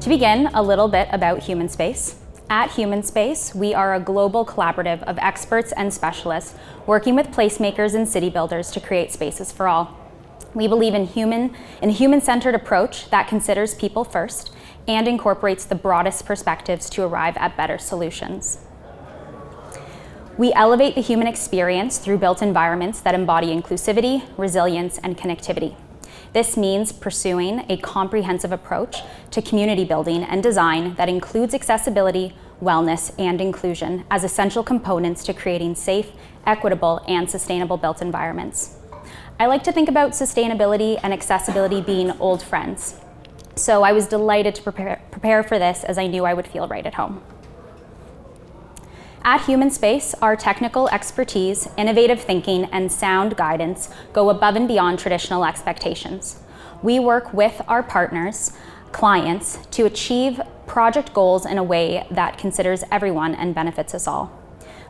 To begin, a little bit about Human Space. At Human Space, we are a global collaborative of experts and specialists working with placemakers and city builders to create spaces for all. We believe in a human-centered approach that considers people first and incorporates the broadest perspectives to arrive at better solutions. We elevate the human experience through built environments that embody inclusivity, resilience, and connectivity. This means pursuing a comprehensive approach to community building and design that includes accessibility, wellness, and inclusion as essential components to creating safe, equitable, and sustainable built environments. I like to think about sustainability and accessibility being old friends. So I was delighted to prepare for this, as I knew I would feel right at home. At Human Space, our technical expertise, innovative thinking, and sound guidance go above and beyond traditional expectations. We work with our partners, clients, to achieve project goals in a way that considers everyone and benefits us all.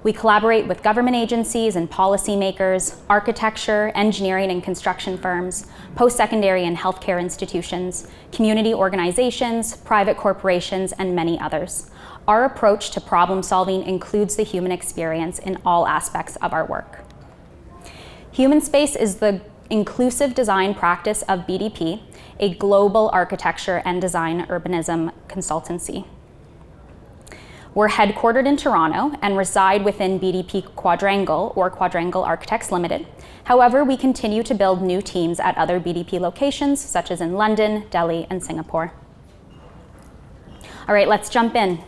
We collaborate with government agencies and policymakers, architecture, engineering and construction firms, post-secondary and healthcare institutions, community organizations, private corporations, and many others. Our approach to problem solving includes the human experience in all aspects of our work. Human Space is the inclusive design practice of BDP, a global architecture and design urbanism consultancy. We're headquartered in Toronto and reside within BDP Quadrangle or Quadrangle Architects Limited. However, we continue to build new teams at other BDP locations, such as in London, Delhi, and Singapore. All right, let's jump in.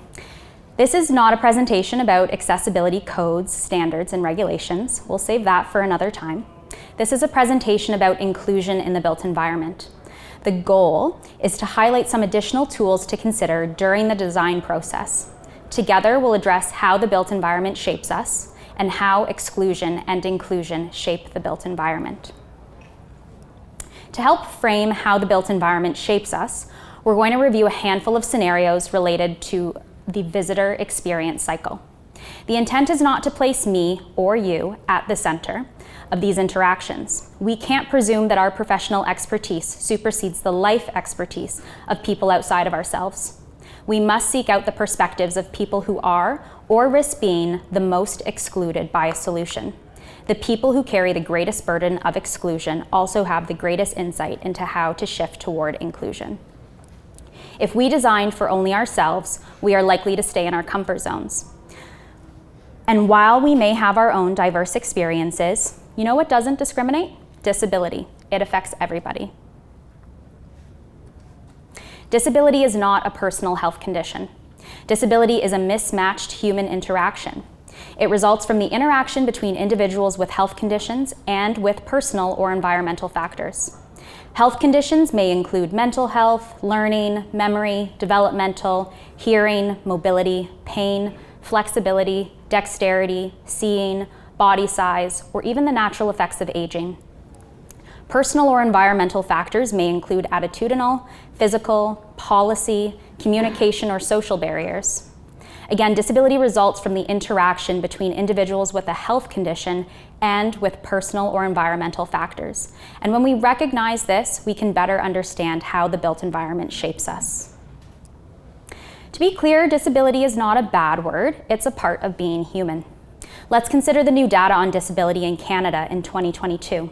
This is not a presentation about accessibility codes, standards, and regulations. We'll save that for another time. This is a presentation about inclusion in the built environment. The goal is to highlight some additional tools to consider during the design process. Together, we'll address how the built environment shapes us and how exclusion and inclusion shape the built environment. To help frame how the built environment shapes us, we're going to review a handful of scenarios related to the visitor experience cycle. The intent is not to place me or you at the center of these interactions. We can't presume that our professional expertise supersedes the life expertise of people outside of ourselves. We must seek out the perspectives of people who are or risk being the most excluded by a solution. The people who carry the greatest burden of exclusion also have the greatest insight into how to shift toward inclusion. If we design for only ourselves, we are likely to stay in our comfort zones. And while we may have our own diverse experiences, you know what doesn't discriminate? Disability. It affects everybody. Disability is not a personal health condition. Disability is a mismatched human interaction. It results from the interaction between individuals with health conditions and with personal or environmental factors. Health conditions may include mental health, learning, memory, developmental, hearing, mobility, pain, flexibility, dexterity, seeing, body size, or even the natural effects of aging. Personal or environmental factors may include attitudinal, physical, policy, communication, or social barriers. Again, disability results from the interaction between individuals with a health condition and with personal or environmental factors. And when we recognize this, we can better understand how the built environment shapes us. To be clear, disability is not a bad word, it's a part of being human. Let's consider the new data on disability in Canada in 2022.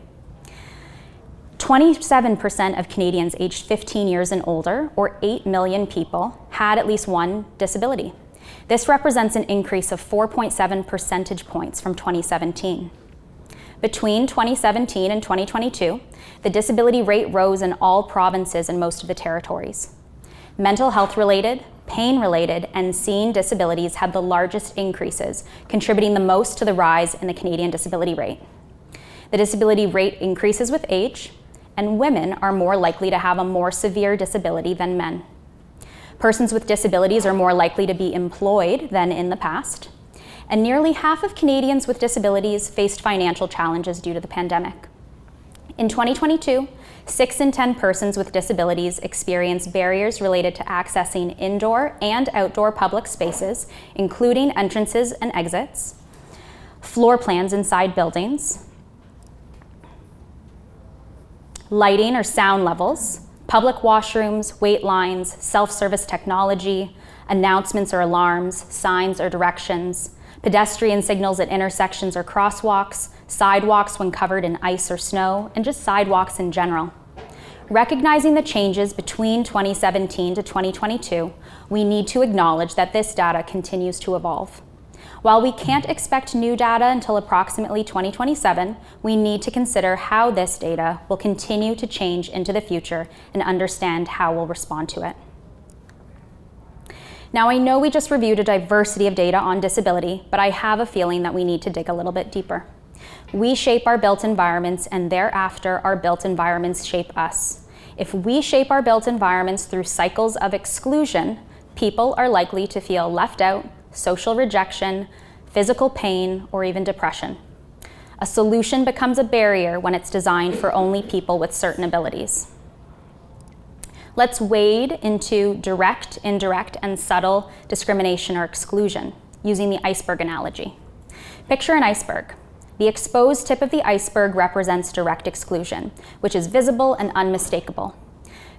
27% of Canadians aged 15 years and older, or 8 million people, had at least one disability. This represents an increase of 4.7 percentage points from 2017. Between 2017 and 2022, the disability rate rose in all provinces and most of the territories. Mental health-related, pain-related, and seeing disabilities had the largest increases, contributing the most to the rise in the Canadian disability rate. The disability rate increases with age, and women are more likely to have a more severe disability than men. Persons with disabilities are more likely to be employed than in the past, and nearly half of Canadians with disabilities faced financial challenges due to the pandemic. In 2022, 6 in 10 persons with disabilities experienced barriers related to accessing indoor and outdoor public spaces, including entrances and exits, floor plans inside buildings, lighting or sound levels, Public washrooms, wait lines, self-service technology, announcements or alarms, signs or directions, pedestrian signals at intersections or crosswalks, sidewalks when covered in ice or snow, and just sidewalks in general. Recognizing the changes between 2017 to 2022, we need to acknowledge that this data continues to evolve. While we can't expect new data until approximately 2027, we need to consider how this data will continue to change into the future and understand how we'll respond to it. Now, I know we just reviewed a diversity of data on disability, but I have a feeling that we need to dig a little bit deeper. We shape our built environments, and thereafter our built environments shape us. If we shape our built environments through cycles of exclusion, people are likely to feel left out, social rejection, physical pain, or even depression. A solution becomes a barrier when it's designed for only people with certain abilities. Let's wade into direct, indirect, and subtle discrimination or exclusion using the iceberg analogy. Picture an iceberg. The exposed tip of the iceberg represents direct exclusion, which is visible and unmistakable.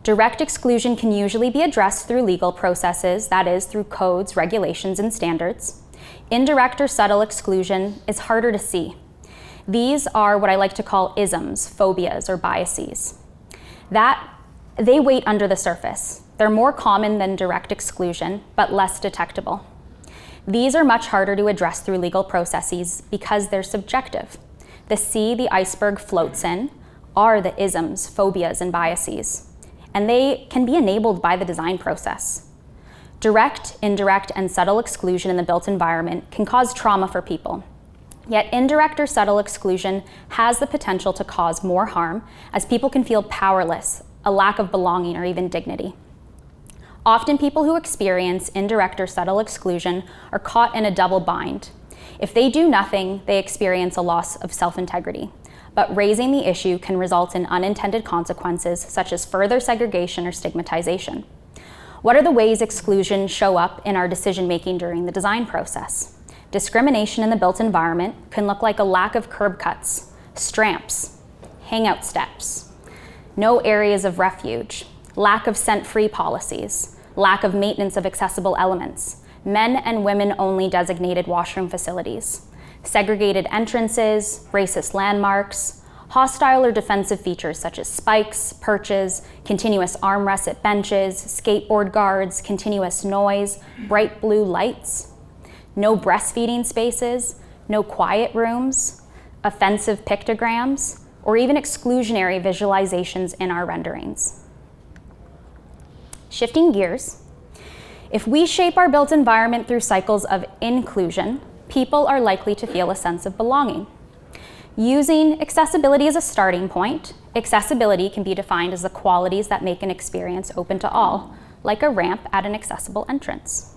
Direct exclusion can usually be addressed through legal processes, that is, through codes, regulations, and standards. Indirect or subtle exclusion is harder to see. These are what I like to call isms, phobias, or biases. They wait under the surface. They're more common than direct exclusion, but less detectable. These are much harder to address through legal processes because they're subjective. The sea the iceberg floats in are the isms, phobias, and biases, and they can be enabled by the design process. Direct, indirect, and subtle exclusion in the built environment can cause trauma for people. Yet indirect or subtle exclusion has the potential to cause more harm, as people can feel powerless, a lack of belonging, or even dignity. Often people who experience indirect or subtle exclusion are caught in a double bind. If they do nothing, they experience a loss of self-integrity. But raising the issue can result in unintended consequences, such as further segregation or stigmatization. What are the ways exclusion show up in our decision-making during the design process? Discrimination in the built environment can look like a lack of curb cuts, stramps, hangout steps, no areas of refuge, lack of scent-free policies, lack of maintenance of accessible elements, men and women only designated washroom facilities, segregated entrances, racist landmarks, hostile or defensive features such as spikes, perches, continuous armrests at benches, skateboard guards, continuous noise, bright blue lights, no breastfeeding spaces, no quiet rooms, offensive pictograms, or even exclusionary visualizations in our renderings. Shifting gears, if we shape our built environment through cycles of inclusion, people are likely to feel a sense of belonging. Using accessibility as a starting point, accessibility can be defined as the qualities that make an experience open to all, like a ramp at an accessible entrance.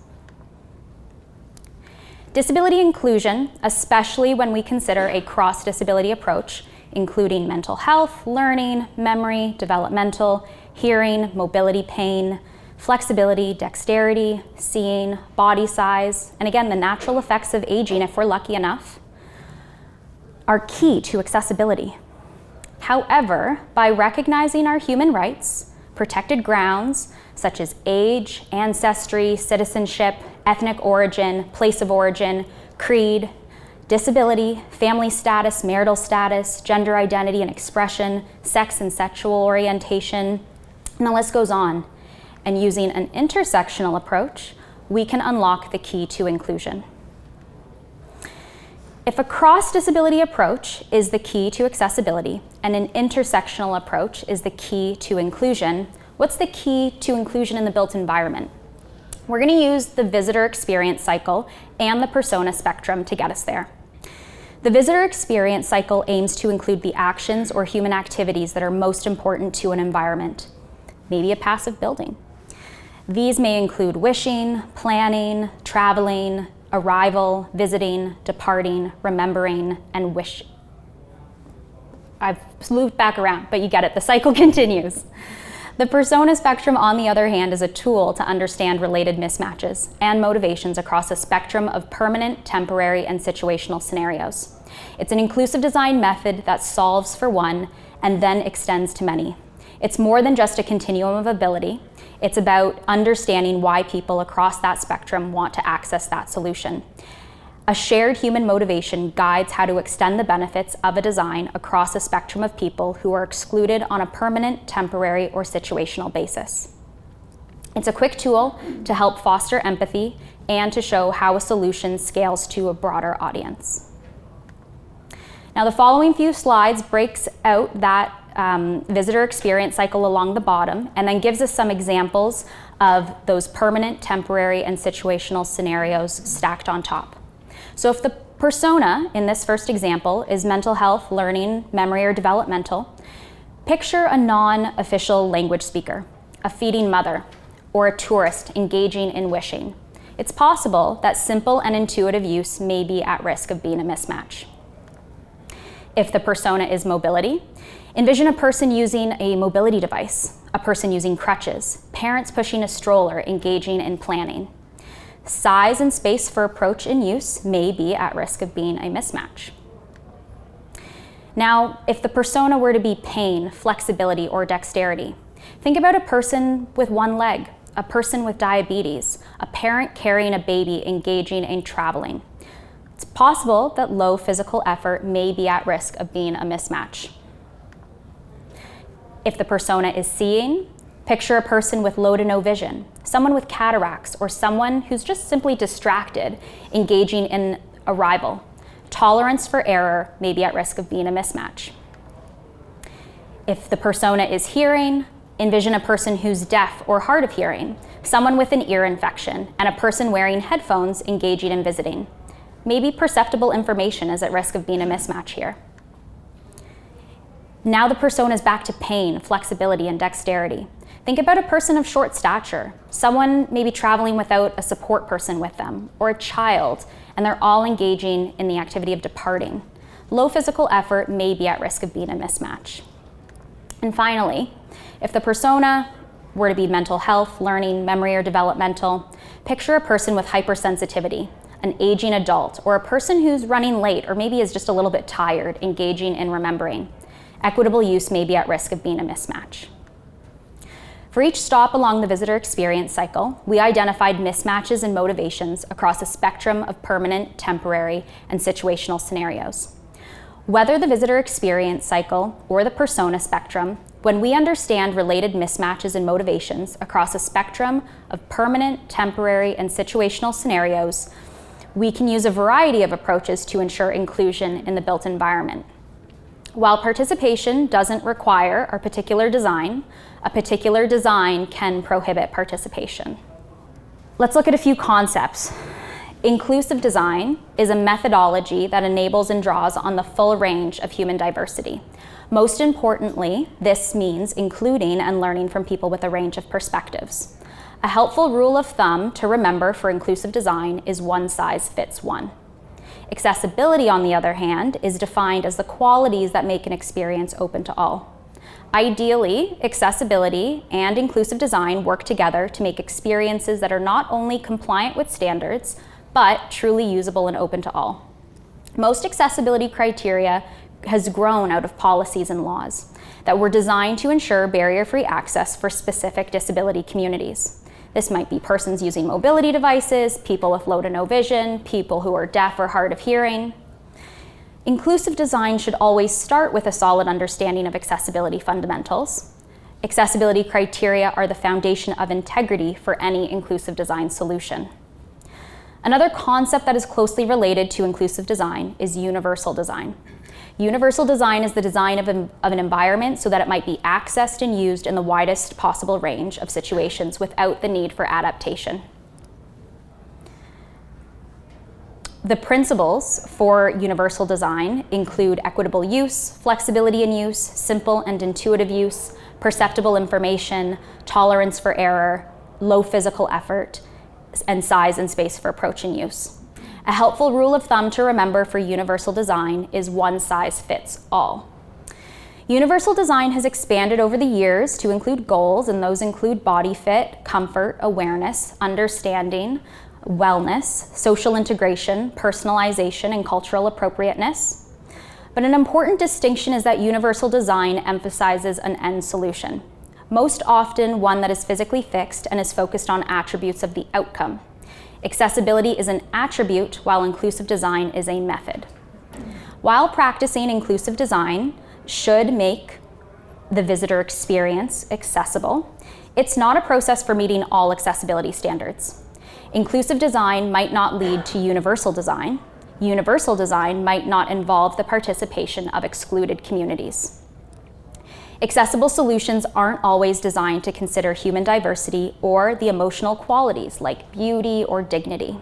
Disability inclusion, especially when we consider a cross-disability approach, including mental health, learning, memory, developmental, hearing, mobility, pain, flexibility, dexterity, seeing, body size, and again, the natural effects of aging, if we're lucky enough, are key to accessibility. However, by recognizing our human rights, protected grounds such as age, ancestry, citizenship, ethnic origin, place of origin, creed, disability, family status, marital status, gender identity and expression, sex and sexual orientation, and the list goes on. And using an intersectional approach, we can unlock the key to inclusion. If a cross-disability approach is the key to accessibility and an intersectional approach is the key to inclusion, what's the key to inclusion in the built environment? We're going to use the visitor experience cycle and the persona spectrum to get us there. The visitor experience cycle aims to include the actions or human activities that are most important to an environment, maybe a passive building. These may include wishing, planning, traveling, arrival, visiting, departing, remembering, and wish. I've looped back around, but you get it, the cycle continues. The persona spectrum, on the other hand, is a tool to understand related mismatches and motivations across a spectrum of permanent, temporary, and situational scenarios. It's an inclusive design method that solves for one and then extends to many. It's more than just a continuum of ability. It's about understanding why people across that spectrum want to access that solution. A shared human motivation guides how to extend the benefits of a design across a spectrum of people who are excluded on a permanent, temporary, or situational basis. It's a quick tool to help foster empathy and to show how a solution scales to a broader audience. Now, the following few slides breaks out that visitor experience cycle along the bottom and then gives us some examples of those permanent, temporary, and situational scenarios stacked on top. So if the persona in this first example is mental health, learning, memory, or developmental, picture a non-official language speaker, a feeding mother, or a tourist engaging in wishing. It's possible that simple and intuitive use may be at risk of being a mismatch. If the persona is mobility, envision a person using a mobility device, a person using crutches, parents pushing a stroller, engaging in planning. Size and space for approach and use may be at risk of being a mismatch. Now, if the persona were to be pain, flexibility, or dexterity, think about a person with one leg, a person with diabetes, a parent carrying a baby engaging in traveling. It's possible that low physical effort may be at risk of being a mismatch. If the persona is seeing, picture a person with low to no vision, someone with cataracts, or someone who's just simply distracted, engaging in arrival. Tolerance for error may be at risk of being a mismatch. If the persona is hearing, envision a person who's deaf or hard of hearing, someone with an ear infection, and a person wearing headphones engaging in visiting. Maybe perceptible information is at risk of being a mismatch here. Now the persona is back to pain, flexibility, and dexterity. Think about a person of short stature, someone maybe traveling without a support person with them, or a child, and they're all engaging in the activity of departing. Low physical effort may be at risk of being a mismatch. And finally, if the persona were to be mental health, learning, memory, or developmental, picture a person with hypersensitivity, an aging adult, or a person who's running late or maybe is just a little bit tired, engaging in remembering. Equitable use may be at risk of being a mismatch. For each stop along the visitor experience cycle, we identified mismatches and motivations across a spectrum of permanent, temporary, and situational scenarios. Whether the visitor experience cycle or the persona spectrum, when we understand related mismatches and motivations across a spectrum of permanent, temporary, and situational scenarios, we can use a variety of approaches to ensure inclusion in the built environment. While participation doesn't require a particular design can prohibit participation. Let's look at a few concepts. Inclusive design is a methodology that enables and draws on the full range of human diversity. Most importantly, this means including and learning from people with a range of perspectives. A helpful rule of thumb to remember for inclusive design is one size fits one. Accessibility, on the other hand, is defined as the qualities that make an experience open to all. Ideally, accessibility and inclusive design work together to make experiences that are not only compliant with standards, but truly usable and open to all. Most accessibility criteria has grown out of policies and laws that were designed to ensure barrier-free access for specific disability communities. This might be persons using mobility devices, people with low to no vision, people who are deaf or hard of hearing. Inclusive design should always start with a solid understanding of accessibility fundamentals. Accessibility criteria are the foundation of integrity for any inclusive design solution. Another concept that is closely related to inclusive design is universal design. Universal design is the design of an environment so that it might be accessed and used in the widest possible range of situations without the need for adaptation. The principles for universal design include equitable use, flexibility in use, simple and intuitive use, perceptible information, tolerance for error, low physical effort, and size and space for approach and use. A helpful rule of thumb to remember for universal design is one size fits all. Universal design has expanded over the years to include goals, and those include body fit, comfort, awareness, understanding, wellness, social integration, personalization, and cultural appropriateness. But an important distinction is that universal design emphasizes an end solution, most often one that is physically fixed and is focused on attributes of the outcome. Accessibility is an attribute, while inclusive design is a method. While practicing inclusive design should make the visitor experience accessible, it's not a process for meeting all accessibility standards. Inclusive design might not lead to universal design. Universal design might not involve the participation of excluded communities. Accessible solutions aren't always designed to consider human diversity or the emotional qualities like beauty or dignity.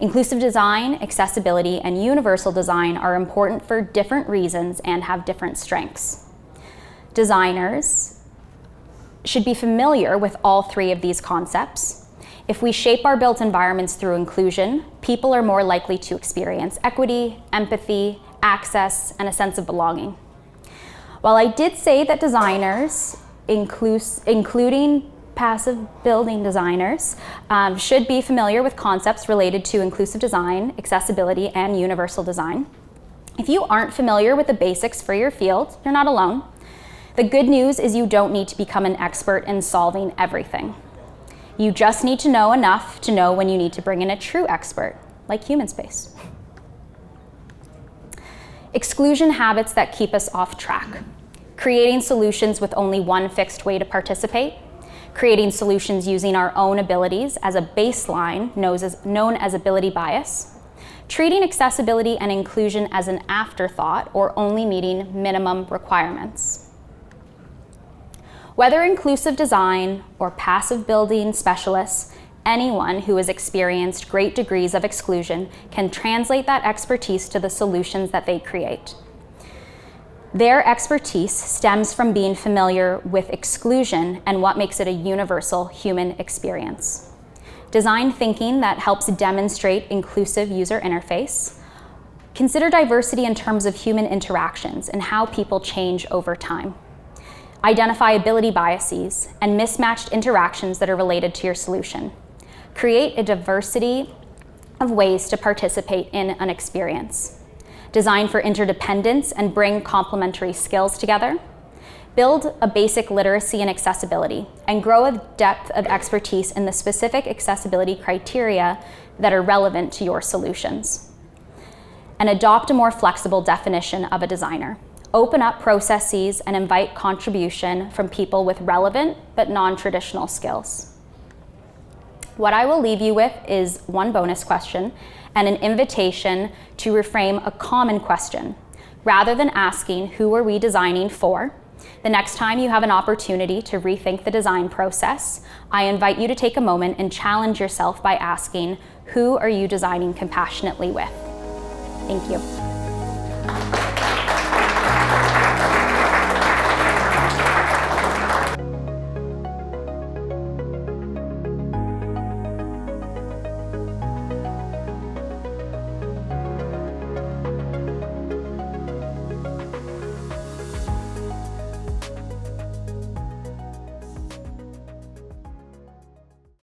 Inclusive design, accessibility, and universal design are important for different reasons and have different strengths. Designers should be familiar with all three of these concepts. If we shape our built environments through inclusion, people are more likely to experience equity, empathy, access, and a sense of belonging. While I did say that designers, including passive building designers, should be familiar with concepts related to inclusive design, accessibility, and universal design, if you aren't familiar with the basics for your field, you're not alone. The good news is you don't need to become an expert in solving everything. You just need to know enough to know when you need to bring in a true expert, like human space. Exclusion habits that keep us off track. Creating solutions with only one fixed way to participate. Creating solutions using our own abilities as a baseline known as ability bias. Treating accessibility and inclusion as an afterthought or only meeting minimum requirements. Whether inclusive design or passive building specialists, anyone who has experienced great degrees of exclusion can translate that expertise to the solutions that they create. Their expertise stems from being familiar with exclusion and what makes it a universal human experience. Design thinking that helps demonstrate inclusive user interface. Consider diversity in terms of human interactions and how people change over time. Identify ability biases and mismatched interactions that are related to your solution. Create a diversity of ways to participate in an experience. Design for interdependence and bring complementary skills together. Build a basic literacy and accessibility and grow a depth of expertise in the specific accessibility criteria that are relevant to your solutions. And adopt a more flexible definition of a designer. Open up processes and invite contribution from people with relevant but non-traditional skills. What I will leave you with is one bonus question and an invitation to reframe a common question. Rather than asking, who are we designing for? The next time you have an opportunity to rethink the design process, I invite you to take a moment and challenge yourself by asking, who are you designing compassionately with? Thank you.